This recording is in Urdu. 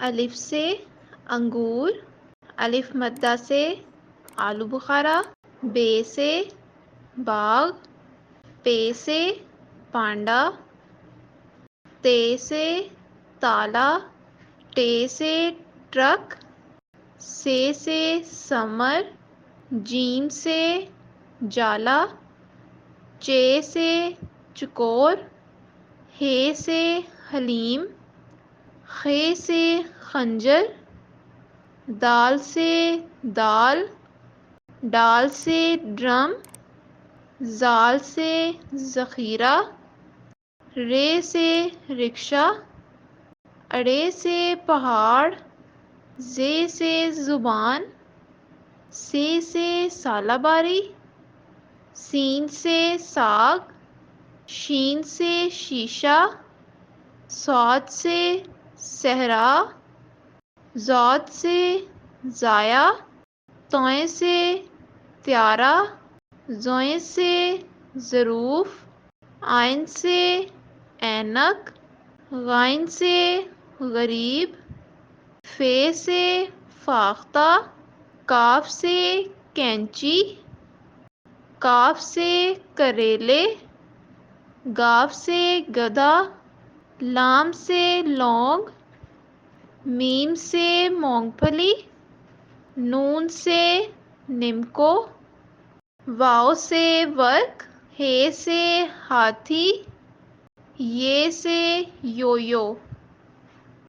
الف سے انگور، الف مدہ سے آلو بخارا، بے سے باغ، پے سے پانڈا، تے سے تالا، ٹے سے ٹرک، سے سمر، جیم سے جالا، چے سے چکور، ہے سے حلیم، خے سے خنجر، دال سے دال، ڈال سے ڈرم، زال سے ذخیرہ، رے سے رکشہ، اڑے سے پہاڑ، زے سے زبان، سے سالہ باری، سین سے ساگ، شین سے شیشہ، صاد سے صحرا، ضاد سے ضائع، طویں سے طیارہ، زوئیں سے ظروف، عین سے اینک، غین سے غریب، فے سے فاختہ، کاف سے کینچی، کاف سے کریلے، گاف سے گدھا، لام سے لونگ، میم سے مونگ پھلی، نون سے نمکو، واؤ سے ورق، ہے سے ہاتھی، یہ سے یو یو۔